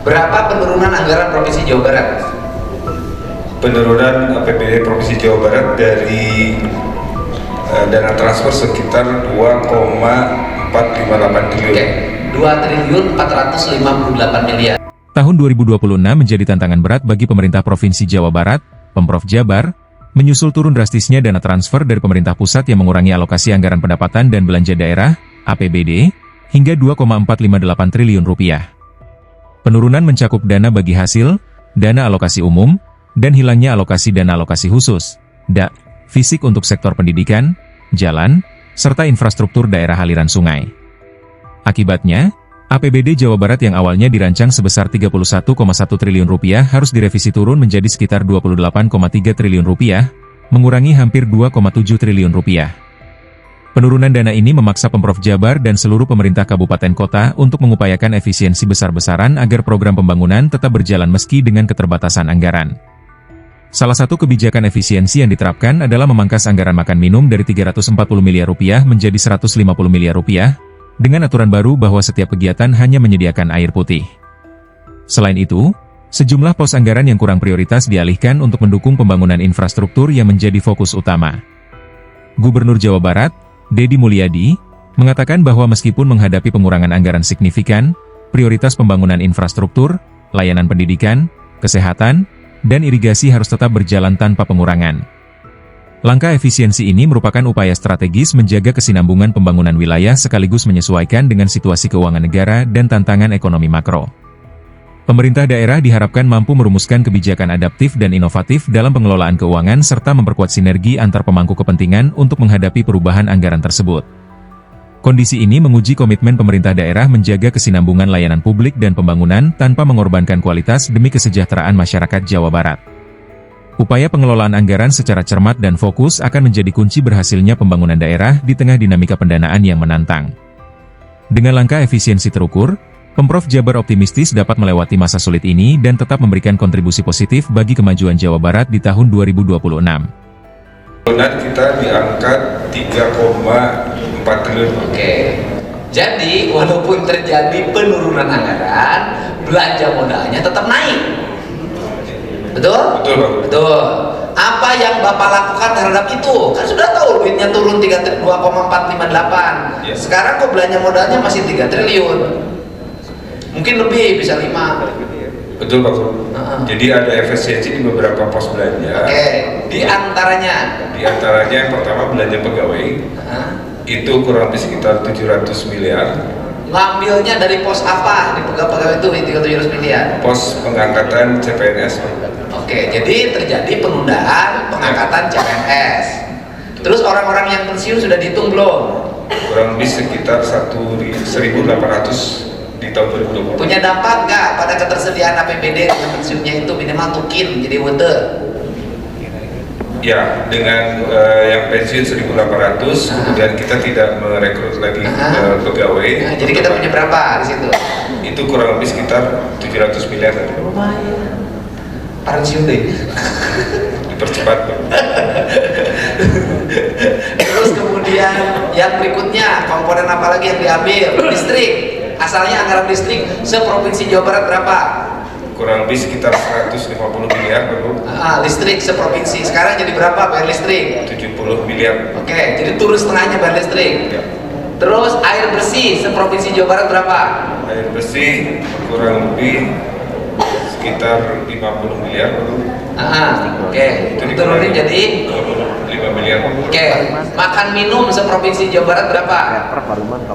Berapa penurunan anggaran Provinsi Jawa Barat? Penurunan APBD Provinsi Jawa Barat dari dana transfer sekitar 2,458 triliun. Oke, 2 triliun 458 miliar. Tahun 2026 menjadi tantangan berat bagi pemerintah Provinsi Jawa Barat, Pemprov Jabar, menyusul turun drastisnya dana transfer dari pemerintah pusat yang mengurangi alokasi anggaran pendapatan dan belanja daerah, APBD, hingga 2,458 triliun rupiah. Penurunan mencakup dana bagi hasil, dana alokasi umum, dan hilangnya alokasi dana alokasi khusus, DA, fisik untuk sektor pendidikan, jalan, serta infrastruktur daerah aliran sungai. Akibatnya, APBD Jawa Barat yang awalnya dirancang sebesar 31,1 triliun rupiah harus direvisi turun menjadi sekitar 28,3 triliun rupiah, mengurangi hampir 2,7 triliun rupiah. Penurunan dana ini memaksa Pemprov Jabar dan seluruh pemerintah kabupaten kota untuk mengupayakan efisiensi besar-besaran agar program pembangunan tetap berjalan meski dengan keterbatasan anggaran. Salah satu kebijakan efisiensi yang diterapkan adalah memangkas anggaran makan minum dari 340 miliar rupiah menjadi 150 miliar rupiah, dengan aturan baru bahwa setiap kegiatan hanya menyediakan air putih. Selain itu, sejumlah pos anggaran yang kurang prioritas dialihkan untuk mendukung pembangunan infrastruktur yang menjadi fokus utama. Gubernur Jawa Barat, Deddy Mulyadi, mengatakan bahwa meskipun menghadapi pengurangan anggaran signifikan, prioritas pembangunan infrastruktur, layanan pendidikan, kesehatan, dan irigasi harus tetap berjalan tanpa pengurangan. Langkah efisiensi ini merupakan upaya strategis menjaga kesinambungan pembangunan wilayah sekaligus menyesuaikan dengan situasi keuangan negara dan tantangan ekonomi makro. Pemerintah daerah diharapkan mampu merumuskan kebijakan adaptif dan inovatif dalam pengelolaan keuangan serta memperkuat sinergi antar pemangku kepentingan untuk menghadapi perubahan anggaran tersebut. Kondisi ini menguji komitmen pemerintah daerah menjaga kesinambungan layanan publik dan pembangunan tanpa mengorbankan kualitas demi kesejahteraan masyarakat Jawa Barat. Upaya pengelolaan anggaran secara cermat dan fokus akan menjadi kunci berhasilnya pembangunan daerah di tengah dinamika pendanaan yang menantang. Dengan langkah efisiensi terukur, Pemprov Jabar optimistis dapat melewati masa sulit ini dan tetap memberikan kontribusi positif bagi kemajuan Jawa Barat di tahun 2026. Penurunan kita di angka 3,4 triliun. Oke. Jadi, walaupun terjadi penurunan anggaran, belanja modalnya tetap naik. Betul? Betul, Pak. Betul. Apa yang Bapak lakukan terhadap itu? Kan sudah tahu duitnya turun 2,458. Yes. Sekarang kok belanja modalnya masih 3 triliun. Mungkin lebih, bisa 5. Betul, Pak. Jadi ada efisiensi di beberapa pos belanja. Oke. Di antaranya yang pertama belanja pegawai. Itu kurang lebih sekitar 700 miliar. ngambilnya dari pos apa di pegawai itu 300 miliar? Pos pengangkatan CPNS. Oke, jadi terjadi penundaan pengangkatan CPNS. Terus orang-orang yang pensiun sudah dihitung belum? Kurang lebih sekitar 1.800 di tahun 2020. Punya dampak nggak pada ketersediaan APBD yang pensiunnya itu minimal tukin jadi wete? Ya, dengan yang pensiun 1.800, kemudian kita tidak merekrut lagi pegawai. Jadi kita punya berapa di situ? Itu kurang lebih sekitar 700 miliar. Lumayan. Pensiun deh. Dipercepat. Terus kemudian yang berikutnya komponen apa lagi yang diambil? Listrik. Asalnya anggaran listrik seprovinsi Jawa Barat berapa? Kurang lebih sekitar 150 miliar, Baru. Listrik seprovinsi. Sekarang jadi berapa bayar listrik? 70 miliar. Oke, jadi turun setengahnya bayar listrik. Ya. Terus air bersih seprovinsi Jawa Barat berapa? Air bersih kurang lebih sekitar 50 miliar, Baru. Oke, turunin jadi 25 miliar. Oke, makan minum seprovinsi Jawa Barat berapa?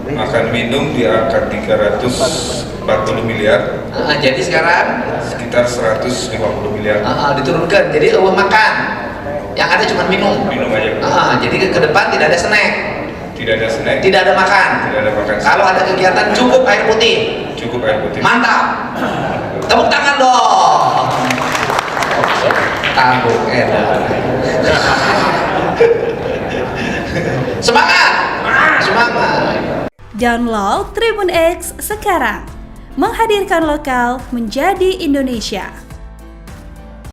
Makan minum di angka 340 miliar. Jadi sekarang Sekitar 150 miliar. diturunkan, jadi makan. Yang ada cuma minum. Minum aja. Jadi ke depan tidak ada snack, Tidak ada snack. tidak ada makan. Tidak ada makan. Kalau ada kegiatan cukup air putih. Cukup air putih. Mantap. Tepuk tangan dong. Tabuk edan. Semangat. Semangat. Download Tribun X sekarang. Menghadirkan lokal menjadi Indonesia.